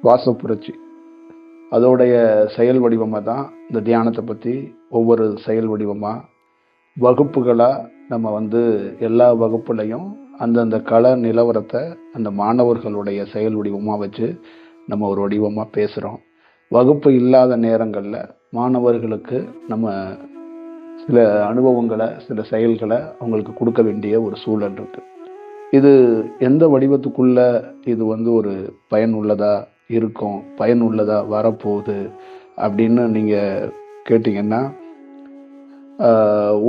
சுவாச புரட்சி அதோடைய செயல் வடிவமாக தான் இந்த தியானத்தை பற்றி ஒவ்வொரு செயல் வடிவமாக வகுப்புகளாக நம்ம எல்லா வகுப்புலையும் அந்தந்த கள நிலவரத்தை அந்த மாணவர்களுடைய செயல் வடிவமாக வச்சு நம்ம ஒரு வடிவமாக பேசுகிறோம். வகுப்பு இல்லாத நேரங்களில் மாணவர்களுக்கு நம்ம சில அனுபவங்களை, சில செயல்களை அவங்களுக்கு கொடுக்க வேண்டிய ஒரு சூழல் இருக்குது. இது எந்த வடிவத்துக்குள்ள இது ஒரு பயனுள்ளதா இருக்கும், பயனுள்ளதா வரப்போகுது அப்படின்னு நீங்கள் கேட்டிங்கன்னா,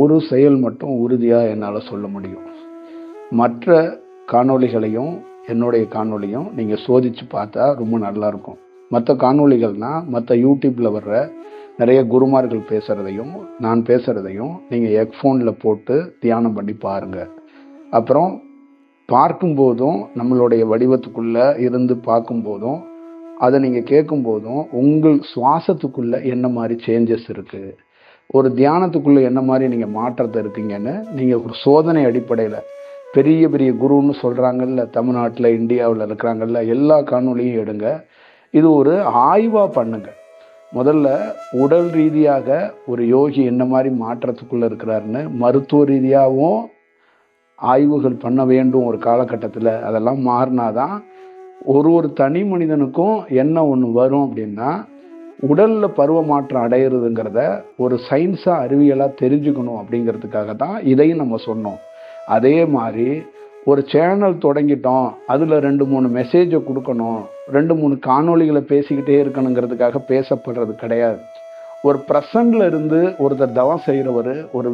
ஒரு செயல் மட்டும் உறுதியாக என்னால் சொல்ல முடியும். மற்ற காணொளிகளையும் என்னுடைய காணொளியும் நீங்கள் சோதித்து பார்த்தா ரொம்ப நல்லாயிருக்கும். மற்ற காணொளிகள்னால் மற்ற யூடியூப்பில் வர்ற நிறைய குருமார்கள் பேசுகிறதையும் நான் பேசுகிறதையும் நீங்கள் ஹெட்ஃபோனில் போட்டு தியானம் பண்ணி பாருங்கள். அப்புறம் பார்க்கும்போதும் நம்மளுடைய வடிவத்துக்குள்ளே இருந்து பார்க்கும்போதும் அதை நீங்கள் கேட்கும்போதும் உங்கள் சுவாசத்துக்குள்ளே என்ன மாதிரி சேஞ்சஸ் இருக்குது, ஒரு தியானத்துக்குள்ளே என்ன மாதிரி நீங்கள் மாற்றத்தை இருக்கீங்கன்னு நீங்கள் ஒரு சோதனை அடிப்படையில் பெரிய பெரிய குருன்னு சொல்கிறாங்கல்ல, தமிழ்நாட்டில் இந்தியாவில் இருக்கிறாங்கல்ல, எல்லா காணொலியும் எடுங்க. இது ஒரு ஆய்வாக பண்ணுங்க. முதல்ல உடல் ரீதியாக ஒரு யோகி என்ன மாதிரி மாற்றத்துக்குள்ளே இருக்கிறாருன்னு மருத்துவ ரீதியாகவும் ஆய்வுகள் பண்ண வேண்டும் ஒரு காலகட்டத்தில். அதெல்லாம் மாறினாதான் ஒரு தனி மனிதனுக்கும் என்ன ஒன்று வரும் அப்படின்னா, உடலில் பருவ மாற்றம் அடையிறதுங்கிறத ஒரு சயின்ஸாக அறிவியலாக தெரிஞ்சுக்கணும். அப்படிங்கிறதுக்காக தான் இதையும் நம்ம சொன்னோம். அதே மாதிரி ஒரு சேனல் தொடங்கிட்டோம், அதில் 2-3 மெசேஜை கொடுக்கணும், 2-3 காணொளிகளை பேசிக்கிட்டே இருக்கணுங்கிறதுக்காக பேசப்படுறது கிடையாது. ஒரு ப்ரெசண்டில் இருந்து ஒருத்தர் தவம் செய்கிறவர் ஒரு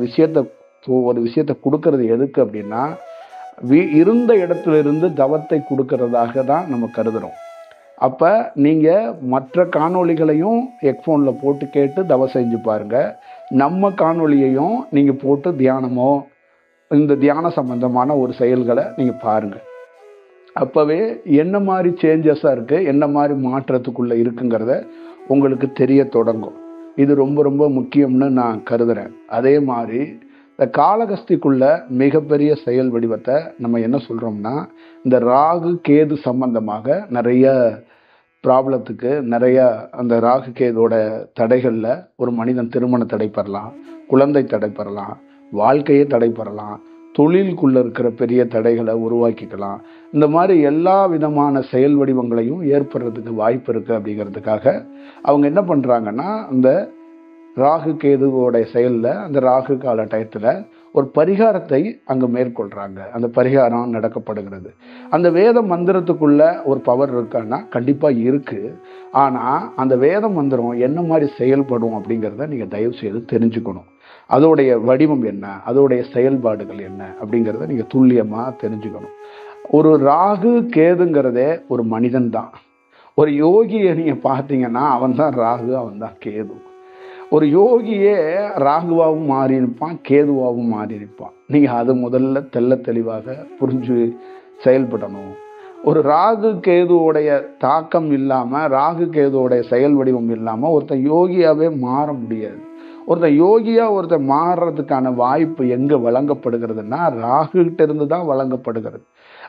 விஷயத்தை கொடுக்கறது எதுக்கு அப்படின்னா, இருந்த இடத்துல இருந்து தவத்தை கொடுக்கறதாக தான் நம்ம கருதுகிறோம். அப்போ நீங்கள் மற்ற காணொளிகளையும் ஹெட்ஃபோனில் போட்டு கேட்டு தவம் செஞ்சு பாருங்கள். நம்ம காணொளியையும் நீங்கள் போட்டு தியானமோ இந்த தியான சம்பந்தமான ஒரு செயல்களை நீங்கள் பாருங்கள். அப்போவே என்ன மாதிரி சேஞ்சஸாக இருக்குது, என்ன மாதிரி மாற்றத்துக்குள்ளே இருக்குங்கிறத உங்களுக்கு தெரிய தொடங்கும். இது ரொம்ப ரொம்ப முக்கியம்னு நான் கருதுகிறேன். அதே மாதிரி இந்த காளகஸ்திக்குள்ள மிகப்பெரிய செயல் வடிவத்தை நம்ம என்ன சொல்கிறோம்னா, இந்த ராகு கேது சம்பந்தமாக நிறைய ப்ராப்ளத்துக்கு, நிறைய அந்த ராகு கேதோட தடைகளில் ஒரு மனிதன் திருமண தடைப்படலாம், குழந்தை தடைப்படலாம், வாழ்க்கையே தடைப்படலாம், தொழிலுக்குள்ளே இருக்கிற பெரிய தடைகளை உருவாக்கிக்கலாம். இந்த மாதிரி எல்லா விதமான செயல் வடிவங்களையும் ஏற்படுறதுக்கு வாய்ப்பு இருக்குது. அப்படிங்கிறதுக்காக அவங்க என்ன பண்ணுறாங்கன்னா, அந்த ராகு கேதுவோடைய செயலில் அந்த ராகு கால டயத்தில் ஒரு பரிகாரத்தை அங்கே மேற்கொள்கிறாங்க. அந்த பரிகாரம் நடக்கப்படுகிறது. அந்த வேத மந்திரத்துக்குள்ள ஒரு பவர் இருக்கான்னா கண்டிப்பாக இருக்குது. ஆனால் அந்த வேத மந்திரம் என்ன மாதிரி செயல்படும் அப்படிங்கிறத நீங்கள் தயவு செய்து தெரிஞ்சுக்கணும். அதோடைய வடிவம் என்ன, அதோடைய செயல்பாடுகள் என்ன அப்படிங்கிறத நீங்கள் துல்லியமாக தெரிஞ்சுக்கணும். ஒரு ராகு கேதுங்கிறதே ஒரு மனிதன் தான். ஒரு யோகியை நீங்கள் பார்த்தீங்கன்னா அவன் தான் ராகு, அவன் தான் கேது. ஒரு யோகியே ராகுவாகவும் மாறி இருப்பான், கேதுவாகவும் மாறி இருப்பான். நீங்கள் அது முதல்ல தெளிவாக புரிஞ்சு செயல்படணும். ஒரு ராகு கேதுவோடைய தாக்கம் இல்லாமல், ராகு கேதுவோடைய செயல் வடிவம் இல்லாமல் ஒருத்தன் யோகியாகவே மாற முடியாது. ஒருத்தன் யோகியாக மாறுறதுக்கான வாய்ப்பு எங்கே வழங்கப்படுகிறதுனா ராகுகிட்ட இருந்து தான் வழங்கப்படுகிறது.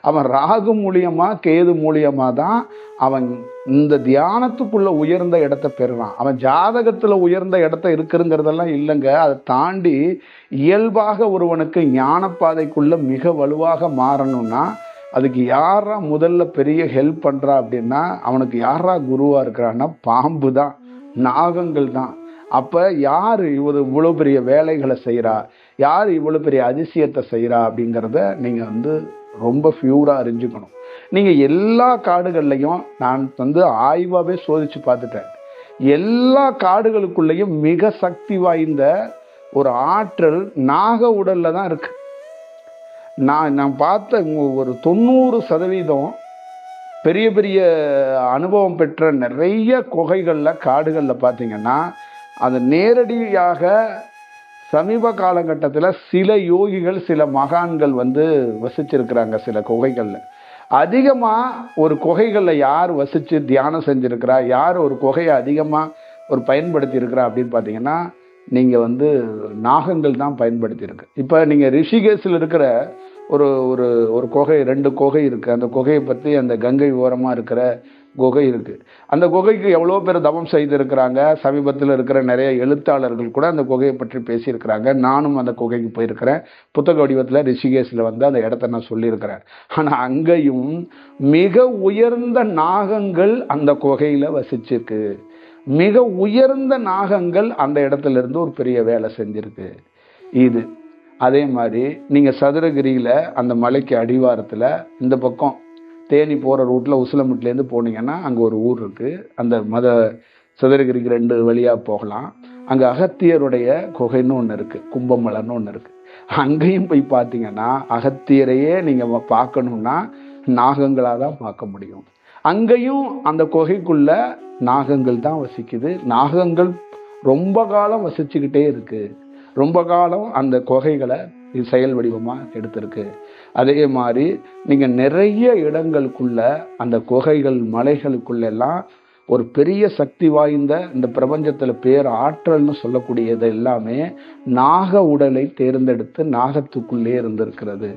அவன் ராகு மூலியமாக கேது மூலியமாக தான் அவன் இந்த தியானத்துக்குள்ள உயர்ந்த இடத்த பெறுறான். அவன் ஜாதகத்தில் உயர்ந்த இடத்த இருக்குங்கிறதெல்லாம் இல்லைங்க. அதை தாண்டி இயல்பாக ஒருவனுக்கு ஞானப்பாதைக்குள்ள மிக வலுவாக மாறணும்னா அதுக்கு யாரா முதல்ல பெரிய ஹெல்ப் பண்ணுறா அப்படின்னா, அவனுக்கு யாரா குருவாக இருக்கிறான்னா பாம்பு தான், நாகங்கள் தான். அப்போ யார் இவ்வளோ பெரிய வேலைகளை செய்கிறா, யார் இவ்வளோ பெரிய அதிசயத்தை செய்கிறா அப்படிங்கிறத நீங்கள் ரொம்ப ஃபியூராக அறிஞ்சுக்கணும். நீங்கள் எல்லா காடுகள்லையும் நான் ஆய்வாகவே சோதித்து பார்த்துட்டேன். எல்லா காடுகளுக்குள்ளேயும் மிக சக்தி வாய்ந்த ஒரு ஆற்றல் நாக உடலில் தான் இருக்கு. நான் பார்த்த ஒரு 90% பெரிய பெரிய அனுபவம் பெற்ற நிறைய குகைகளில், காடுகளில் பார்த்தீங்கன்னா அது நேரடியாக சமீப காலகட்டத்தில் சில யோகிகள், சில மகான்கள் வசிச்சிருக்கிறாங்க. சில குகைகளில் அதிகமாக ஒரு குகைகளில் யார் வசித்து தியானம் செஞ்சுருக்கிறா, யார் ஒரு குகையை அதிகமாக பயன்படுத்தி இருக்கிறா அப்படின்னு பார்த்தீங்கன்னா நீங்கள் நாகங்கள் தான் பயன்படுத்தியிருக்கு. இப்போ நீங்கள் ரிஷிகேஷில் இருக்கிற ஒரு ஒரு ஒரு குகை, 2 குகை இருக்குது. அந்த குகையை பற்றி அந்த கங்கை ஓரமாக இருக்கிற குகை இருக்கு. அந்த குகைக்கு எவ்வளோ பேர் தவம் செய்திருக்கிறாங்க. சமீபத்தில் இருக்கிற நிறைய எழுத்தாளர்கள் கூட அந்த குகையை பற்றி பேசியிருக்கிறாங்க. நானும் அந்த குகைக்கு போயிருக்கிறேன். புத்தக வடிவத்தில் ரிஷிகேஷில் வந்து அந்த இடத்த நான் சொல்லியிருக்கிறேன். ஆனால் அங்கேயும் மிக உயர்ந்த நாகங்கள் அந்த குகையில் வசிச்சிருக்கு. மிக உயர்ந்த நாகங்கள் அந்த இடத்துல இருந்து ஒரு பெரிய வேலை செஞ்சிருக்கு. இது அதே மாதிரி நீங்கள் சதுரகிரியில் அந்த மலைக்கு அடிவாரத்தில் இந்த பக்கம் தேனி போகிற ரூட்டில் உசிலம்பட்டிலேருந்து போனீங்கன்னா அங்கே ஒரு ஊர் இருக்குது. அந்த சதுரகிரிக்கு 2 வழியாக போகலாம். அங்கே அகத்தியருடைய குகைன்னு ஒன்று இருக்குது, கும்பமலைன்னு ஒன்று இருக்குது. அங்கேயும் போய் பார்த்தீங்கன்னா அகத்தியரையே நீங்கள் பார்க்கணுன்னா நாகங்களாக தான் பார்க்க முடியும். அங்கேயும் அந்த குகைக்குள்ள நாகங்கள் தான் வசிக்குது. நாகங்கள் ரொம்ப காலம் வசிச்சுக்கிட்டே இருக்குது. ரொம்ப காலம் அந்த குகைகளை செயல் வடிவமாக எடுத்திருக்கு. அதே மாதிரி நீங்கள் நிறைய இடங்களுக்குள்ள அந்த குகைகள் மலைகளுக்குள்ளெல்லாம் ஒரு பெரிய சக்தி வாய்ந்த இந்த பிரபஞ்சத்தில் பேர் ஆற்றல்னு சொல்லக்கூடியது எல்லாமே நாக உடலை தேர்ந்தெடுத்து நாகத்துக்குள்ளே இருந்திருக்கிறது.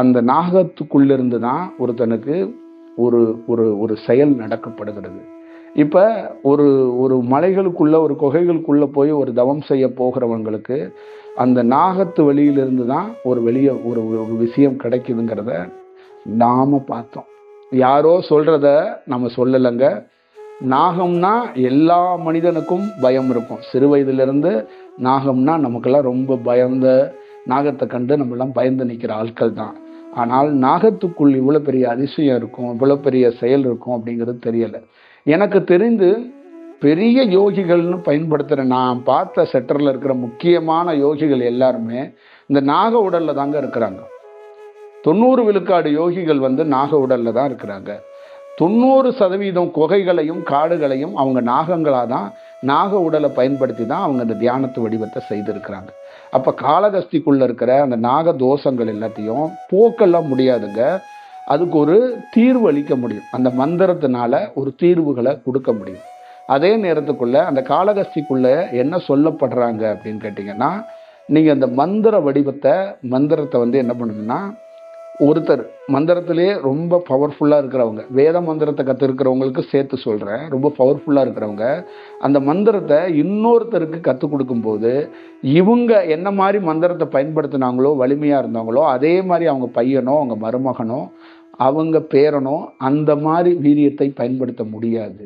அந்த நாகத்துக்குள்ளிருந்து தான் ஒருத்தனுக்கு ஒரு ஒரு ஒரு செயல் நடக்கப்படுகிறது. இப்போ ஒரு ஒரு மலைகளுக்குள்ள ஒரு குகைகளுக்குள்ள போய் ஒரு தவம் செய்ய போகிறவங்களுக்கு அந்த நாகத்து வழியிலிருந்து தான் ஒரு ஒரு விஷயம் கிடைக்குதுங்கிறத நாம பார்த்தோம். யாரோ சொல்றத நம்ம சொல்லலைங்க. நாகம்னா எல்லா மனிதனுக்கும் பயம் இருக்கும். சிறு வயதிலிருந்து நாகம்னா நமக்கெல்லாம் ரொம்ப பயந்த, நாகத்தை கண்டு நம்மெல்லாம் பயந்து நிற்கிற ஆட்கள் தான். ஆனால் நாகத்துக்குள் இவ்வளோ பெரிய அதிசயம் இருக்கும், இவ்வளோ பெரிய செயல் இருக்கும் அப்படிங்கிறது தெரியலை. எனக்கு தெரிந்து பெரிய யோகிகள்னு பயன்படுத்துகிற நான் பார்த்த செட்டரில் இருக்கிற முக்கியமான யோகிகள் எல்லாருமே இந்த நாக உடலில் தாங்க இருக்கிறாங்க. 90 விழுக்காடு யோகிகள் வந்து நாக உடலில் தான் இருக்கிறாங்க. 90% குகைகளையும் காடுகளையும் அவங்க நாகங்களாக தான், நாக உடலை பயன்படுத்தி தான் அவங்க அந்த தியானத்து வடிவத்தை செய்திருக்கிறாங்க. அப்போ காளகஸ்திக்குள்ளே இருக்கிற அந்த நாக தோஷங்கள் எல்லாத்தையும் போக்கெல்லாம் முடியாதுங்க. அதுக்கு ஒரு தீர்வு அளிக்க முடியும். அந்த மந்திரத்தினால ஒரு தீர்வுகளை கொடுக்க முடியும். அதே நேரத்துக்குள்ள அந்த காளகஸ்திக்குள்ள என்ன சொல்லப்படுறாங்க அப்படின்னு கேட்டிங்கன்னா, நீங்கள் அந்த மந்திரத்தை வந்து என்ன பண்ணுங்கன்னா, ஒருத்தர் மந்திரத்திலே ரொம்ப பவர்ஃபுல்லாக இருக்கிறவங்க, வேத மந்திரத்தை கற்றுருக்கிறவங்களுக்கு சேர்த்து சொல்கிறேன், ரொம்ப பவர்ஃபுல்லாக இருக்கிறவங்க அந்த மந்திரத்தை இன்னொருத்தருக்கு கற்றுக் கொடுக்கும்போது இவங்க என்ன மாதிரி மந்திரத்தை பயன்படுத்தினாங்களோ, வலிமையாக இருந்தாங்களோ, அதே மாதிரி அவங்க பையனோ அவங்க மருமகனோ அவங்க பேரனோ அந்த மாதிரி வீரியத்தை பயன்படுத்த முடியாது.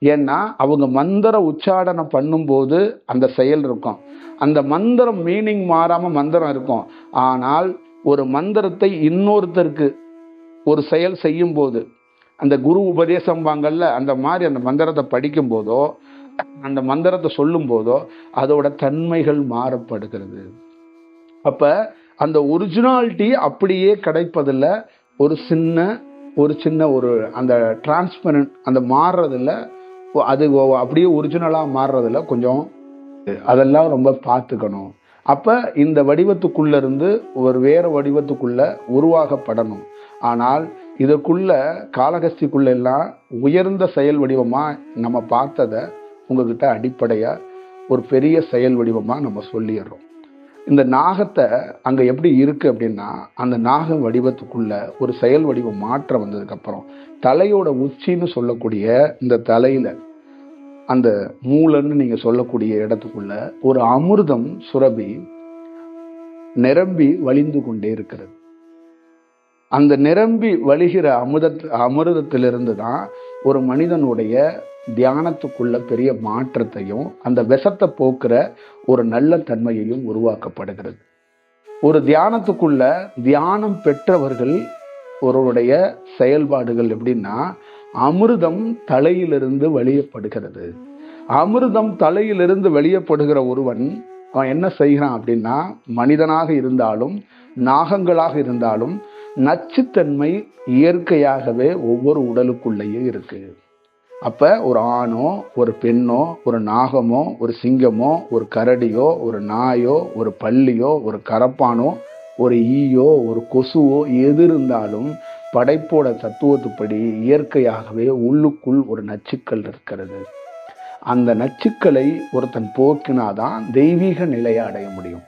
ஏன்னா அவங்க மந்திர உச்சாடனை பண்ணும்போது அந்த செயல் இருக்கும். அந்த மந்திரம் மீனிங் மாறாமல் மந்திரம் இருக்கும். ஆனால் ஒரு மந்திரத்தை இன்னொருத்தருக்கு ஒரு செயல் செய்யும் போது, அந்த குரு உபதேசம் வாங்கல்ல, அந்த மாதிரி அந்த மந்திரத்தை படிக்கும் போதோ அந்த மந்திரத்தை சொல்லும் போதோ அதோட தன்மைகள் மாறப்படுகிறது. அப்ப அந்த ஒரிஜினாலிட்டி அப்படியே கிடைப்பதில்ல. ஒரு சின்ன ஒரு அந்த டிரான்ஸ்பரண்ட் அந்த மாறுறதில்ல, அது அப்படியே ஒரிஜினலாக மாறுறதில்ல, கொஞ்சம் அதெல்லாம் ரொம்ப பார்த்துக்கணும். அப்போ இந்த வடிவத்துக்குள்ள இருந்து ஒரு வேறு வடிவத்துக்குள்ள உருவாகப்படணும். ஆனால் இதுக்குள்ள காளகஸ்திக்குள்ள எல்லாம் உயர்ந்த செயல் வடிவமாக நம்ம பார்த்ததை உங்ககிட்ட அடிப்படையாக ஒரு பெரிய செயல் வடிவமாக நம்ம சொல்லிடுறோம். இந்த நாகத்தை அங்கே எப்படி இருக்குது அப்படின்னா, அந்த நாக வடிவத்துக்குள்ள ஒரு செயல் வடிவம் மாற்றம் வந்ததுக்கப்புறம் தலையோட உச்சின்னு சொல்லக்கூடிய இந்த தலையில் அந்த மூலன்னு நீங்கள் சொல்லக்கூடிய இடத்துக்குள்ள ஒரு அமிர்தம் சுரபி நிரம்பி வழிந்து கொண்டே இருக்கிறது. அந்த நிரம்பி வழிகிற அமிர்தத்திலிருந்து தான் ஒரு மனிதனுடைய தியானத்துக்குள்ள பெரிய மாற்றத்தையும் அந்த விஷத்தை போக்குற ஒரு நல்ல தன்மையையும் உருவாக்கப்படுகிறது. ஒரு தியானத்துக்குள்ள தியானம் பெற்றவர்கள் ஒருவருடைய செயல்பாடுகள் எப்படின்னா, அமிர்தம் தலையிலிருந்து வெளியப்படுகிறது. அமிர்தம் தலையிலிருந்து வெளியப்படுகிற ஒருவன் அவன் என்ன செய்கிறான் அப்படின்னா, மனிதனாக இருந்தாலும் நாகங்களாக இருந்தாலும் நச்சுத்தன்மை இயற்கையாகவே ஒவ்வொரு உடலுக்குள்ளேயும் இருக்கு. அப்போ ஒரு ஆணோ ஒரு பெண்ணோ ஒரு நாகமோ ஒரு சிங்கமோ ஒரு கரடியோ ஒரு நாயோ ஒரு பல்லியோ ஒரு கரப்பானோ ஒரு ஈயோ ஒரு கொசுவோ எது இருந்தாலும் படைப்போட தத்துவத்துப்படி இயற்கையாகவே உள்ளுக்குள் ஒரு நச்சுக்கள் இருக்கிறது. அந்த நச்சுக்களை ஒருத்தன் போக்கினாதான் தெய்வீக நிலையை அடைய முடியும்.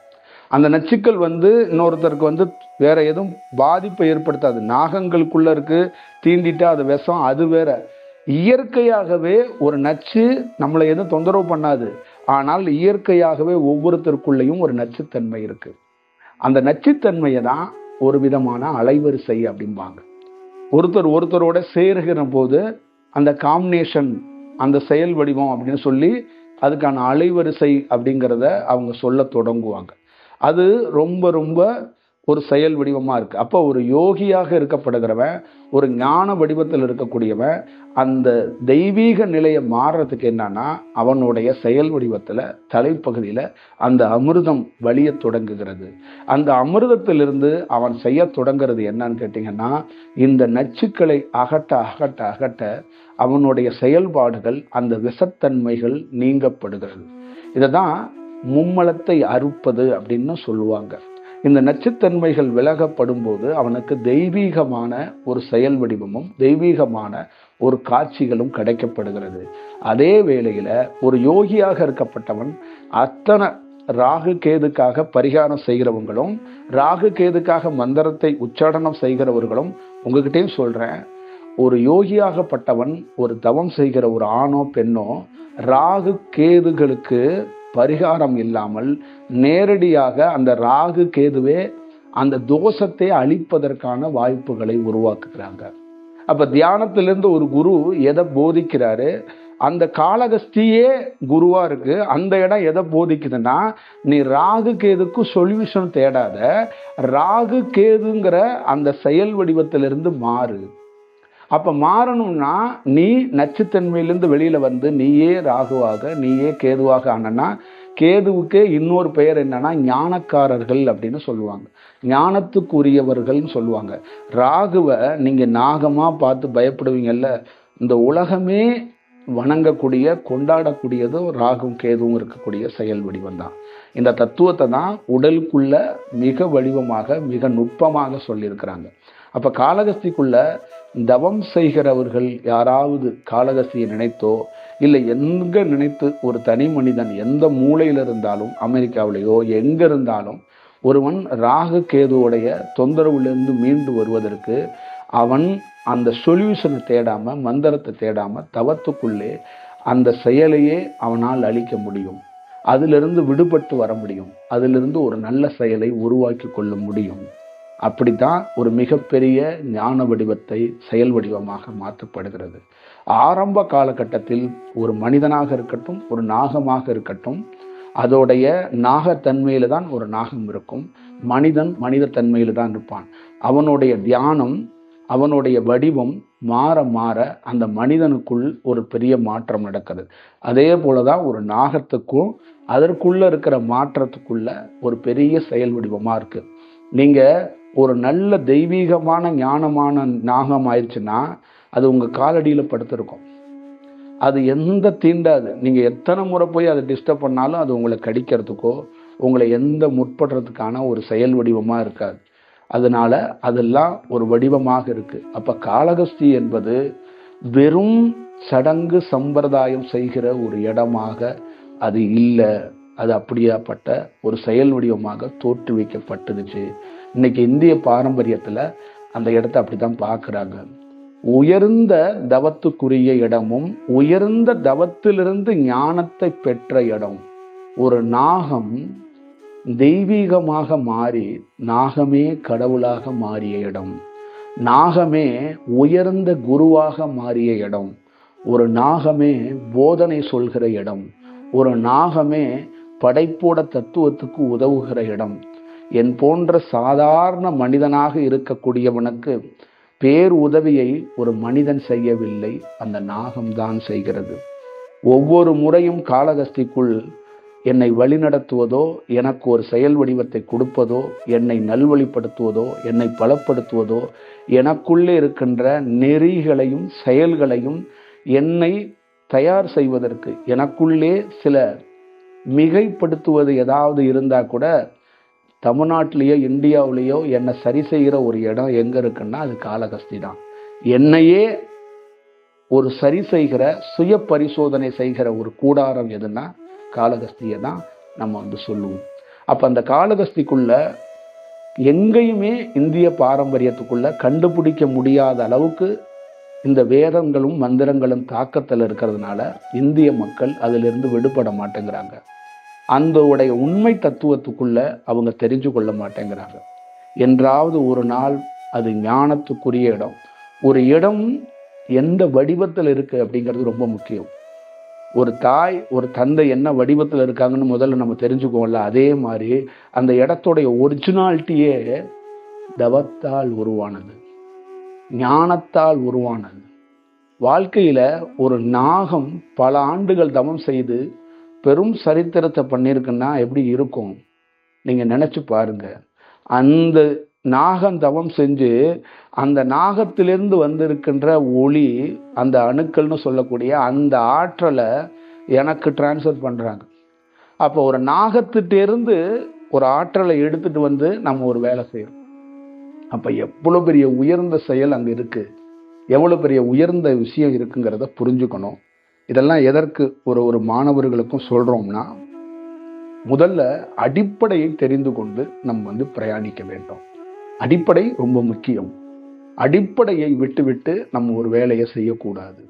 அந்த நச்சுக்கள் இன்னொருத்தருக்கு வேற எதுவும் பாதிப்பை ஏற்படுத்தாது. நாகங்களுக்குள்ள இருக்கு, தீண்டிட்டா அது விஷம், அது வேற. இயற்கையாகவே ஒரு நச்சு நம்மளை எதுவும் தொந்தரவு பண்ணாது. ஆனால் இயற்கையாகவே ஒவ்வொருத்தருக்குள்ளேயும் ஒரு நச்சுத்தன்மை இருக்கு. அந்த நச்சுத்தன்மையை தான் ஒரு விதமான அலைவரிசை அப்படிம்பாங்க. ஒருத்தரோட சேருகிற போது அந்த காம்பினேஷன், அந்த செயல் வடிவம் அப்படின்னு சொல்லி அதுக்கான அலைவரிசை அப்படிங்கிறத அவங்க சொல்ல தொடங்குவாங்க. அது ரொம்ப ரொம்ப ஒரு செயல் வடிவமாக இருக்குது. அப்போ ஒரு யோகியாக இருக்கப்படுகிறவன், ஒரு ஞான வடிவத்தில் இருக்கக்கூடியவன், அந்த தெய்வீக நிலையை மாறுறதுக்கு என்னன்னா அவனுடைய செயல் வடிவத்தில் தலைப்பகுதியில் அந்த அமிர்தம் வழிய தொடங்குகிறது. அந்த அமிர்தத்திலிருந்து அவன் செய்ய தொடங்கிறது என்னன்னு கேட்டிங்கன்னா, இந்த நச்சுக்களை அகட்ட அகட்ட அகட்ட அவனுடைய செயல்பாடுகள், அந்த விஷத்தன்மைகள் நீங்கப்படுகிறது. இதை தான் மும்மலத்தை அறுப்பது அப்படின்னு சொல்லுவாங்க. இந்த நச்சுத்தன்மைகள் விலகப்படும் போது அவனுக்கு தெய்வீகமான ஒரு செயல் வடிவமும் தெய்வீகமான ஒரு காட்சிகளும் கிடைக்கப்படுகிறது. அதே வேளையில ஒரு யோகியாக இருக்கப்பட்டவன் அத்தனை ராகு கேதுக்காக பரிகாரம் செய்கிறவங்களும், ராகு கேதுக்காக மந்திரத்தை உச்சாடனம் செய்கிறவர்களும், உங்ககிட்டயும் சொல்றேன், ஒரு யோகியாகப்பட்டவன் ஒரு தவம் செய்கிற ஒரு ஆணோ பெண்ணோ ராகு கேதுகளுக்கு பரிகாரம் இல்லாமல் நேரடியாக அந்த ராகு கேதுவே அந்த தோஷத்தை அழிப்பதற்கான வாய்ப்புகளை உருவாக்குகிறாங்க. அப்ப தியானத்திலிருந்து ஒரு குரு எதை போதிக்கிறாரு, அந்த காளகஸ்தியே குருவா இருக்கு. அந்த இடம் எதை போதிக்குதுன்னா, நீ ராகு கேதுக்கு சொல்யூஷன் தேடாத, ராகு கேதுங்கிற அந்த செயல் வடிவத்திலிருந்து மாறு. அப்ப மாறணும்னா நீ நச்சுத்தன்மையிலிருந்து வெளியில வந்து நீயே ராகுவாக நீயே கேதுவாக ஆனா, கேதுவுக்கு இன்னொரு பெயர் என்னன்னா ஞானக்காரர்கள் அப்படின்னு சொல்லுவாங்க, ஞானத்துக்குரியவர்கள்னு சொல்லுவாங்க. ராகுவை நீங்க நாகமா பார்த்து பயப்படுவீங்கல்ல, இந்த உலகமே வணங்கக்கூடிய கொண்டாடக்கூடியதும் ராகும் கேதுவும் இருக்கக்கூடிய செயல் வடிவம் தான். இந்த தத்துவத்தை தான் உடலுக்குள்ள மிக வடிவமாக மிக நுட்பமாக சொல்லியிருக்கிறாங்க. அப்ப காளகஸ்திக்குள்ள தவம் செய்கிறவர்கள் யாராவது காளகஸ்தியை நினைத்தோ இல்லை எங்க நினைத்து ஒரு தனி மனிதன் எந்த மூலையில் இருந்தாலும், அமெரிக்காவிலேயோ எங்க இருந்தாலும், ஒருவன் ராகு கேதுவுடைய தொந்தரவுலேருந்து மீண்டு வருவதற்கு அவன் அந்த சொல்யூஷனை தேடாம, மந்திரத்தை தேடாம, தவத்துக்குள்ளே அந்த செயலையே அவனால் அழிக்க முடியும். அதிலிருந்து விடுபட்டு வர முடியும். அதிலிருந்து ஒரு நல்ல செயலை உருவாக்கி கொள்ள முடியும். அப்படித்தான் ஒரு மிகப்பெரிய ஞான வடிவத்தை செயல் வடிவமாக மாற்றப்படுகிறது. ஆரம்ப காலகட்டத்தில் ஒரு மனிதனாக இருக்கட்டும், ஒரு நாகமாக இருக்கட்டும், அதோடைய நாகத்தன்மையில தான் ஒரு நாகம் இருக்கும். மனிதன் மனித தன்மையில தான் இருப்பான். அவனுடைய தியானம், அவனுடைய வடிவம் மாற மாற அந்த மனிதனுக்குள் ஒரு பெரிய மாற்றம் நடக்குது. அதே போலதான் ஒரு நாகத்துக்கும் அதற்குள்ள இருக்கிற மாற்றத்துக்குள்ள ஒரு பெரிய செயல் வடிவமா இருக்கு. நீங்க ஒரு நல்ல தெய்வீகமான ஞானமான நாகம் ஆயிடுச்சுன்னா அது உங்க காலடியில படுத்திருக்கும். அது எந்த தீண்டாது. நீங்க எத்தனை முறை போய் அதை டிஸ்டர்ப் பண்ணாலும் அது உங்களை கடிக்கிறதுக்கோ உங்களை எந்த முற்படுறதுக்கான ஒரு செயல் வடிவமா இருக்காது. அதனால அதெல்லாம் ஒரு வடிவமாக இருக்கு. அப்ப காளகஸ்தி என்பது வெறும் சடங்கு சம்பிரதாயம் செய்கிற ஒரு இடமாக அது இல்லை. அது அப்படியாப்பட்ட ஒரு செயல் வடிவமாக தோற்றுவிக்கப்பட்டுருச்சு. இன்னைக்கு இந்திய பாரம்பரியத்துல அந்த இடத்தை அப்படித்தான் பார்க்குறாங்க. உயர்ந்த தவத்துக்குரிய இடமும் உயர்ந்த தவத்திலிருந்து ஞானத்தை பெற்ற இடம். ஒரு நாகம் தெய்வீகமாக மாறி நாகமே கடவுளாக மாறிய இடம், நாகமே உயர்ந்த குருவாக மாறிய இடம், ஒரு நாகமே போதனை சொல்கிற இடம், ஒரு நாகமே படைப்போட தத்துவத்துக்கு உதவுகிற இடம். என் போன்ற சாதாரண மனிதனாக இருக்கக்கூடியவனுக்கு பேர் உதவியை ஒரு மனிதன் செய்யவில்லை, அந்த நாகம்தான் செய்கிறது. ஒவ்வொரு முறையும் காளகஸ்திக்குள் என்னை வழிநடத்துவதோ, எனக்கு ஒரு செயல் வடிவத்தை கொடுப்பதோ, என்னை நல்வழிப்படுத்துவதோ, என்னை பலப்படுத்துவதோ, எனக்குள்ளே இருக்கின்ற நெறிகளையும் செயல்களையும் என்னை தயார் செய்வதற்கு, எனக்குள்ளே சில மிகைப்படுத்துவது ஏதாவது இருந்தா கூட தமிழ்நாட்டிலேயோ இந்தியாவிலேயோ என்னை சரி செய்கிற ஒரு இடம் எங்க இருக்குன்னா அது காளகஸ்தி தான். என்னையே ஒரு சரி செய்கிற சுய பரிசோதனை செய்கிற ஒரு கூடாரம் எதுன்னா காளகஸ்தியை தான் நம்ம சொல்லுவோம். அப்ப அந்த காளகஸ்திக்குள்ள எங்கேயுமே இந்திய பாரம்பரியத்துக்குள்ள கண்டுபிடிக்க முடியாத அளவுக்கு இந்த வேதங்களும் மந்திரங்களும் தாக்கத்தில் இருக்கிறதுனால இந்திய மக்கள் அதிலிருந்து விடுபட மாட்டேங்கிறாங்க. அந்த உடைய உண்மை தத்துவத்துக்குள்ள அவங்க தெரிஞ்சு கொள்ள மாட்டேங்கிறாங்க. என்றாவது ஒரு நாள் அது ஞானத்துக்குரிய இடம். ஒரு இடம் எந்த வடிவத்தில் இருக்கு அப்படிங்கிறது ரொம்ப முக்கியம். ஒரு தாய் ஒரு தந்தை என்ன வடிவத்தில் இருக்காங்கன்னு முதல்ல நம்ம தெரிஞ்சுக்கோம்ல, அதே மாதிரி அந்த இடத்துடைய ஒரிஜினாலிட்டியே தவத்தால் உருவானது, ஞானத்தால் உருவானது. வாழ்க்கையில ஒரு நாகம் பல ஆண்டுகள் தவம் செய்து பெரும் சரித்திரத்தை பண்ணியிருக்குன்னா எப்படி இருக்கும் நீங்க நினைச்சு பாருங்க. அந்த நாகம் தவம் செஞ்சு அந்த நாகத்திலிருந்து வந்திருக்கின்ற ஒளி, அந்த அணுக்கள்னு சொல்லக்கூடிய அந்த ஆற்றலை எனக்கு டிரான்ஸ்ஃபர் பண்றாங்க. அப்போ ஒரு நாகத்திட்டிருந்து ஒரு ஆற்றலை எடுத்துட்டு வந்து நம்ம ஒரு வேலை செய்யறோம். அப்ப எவ்வளவு பெரிய உயர்ந்த செயல் அங்க இருக்கு, எவ்வளவு பெரிய உயர்ந்த விஷயம் இருக்குங்கிறத புரிஞ்சுக்கணும். இதெல்லாம் எதற்கு ஒரு மாணவர்களுக்கும் சொல்றோம்னா, முதல்ல அடிப்படையை தெரிந்து கொண்டு நம்ம பிரயாணிக்க வேண்டும். அடிப்படை ரொம்ப முக்கியம். அடிப்படையை விட்டு நம்ம ஒரு வேலையை செய்யக்கூடாது.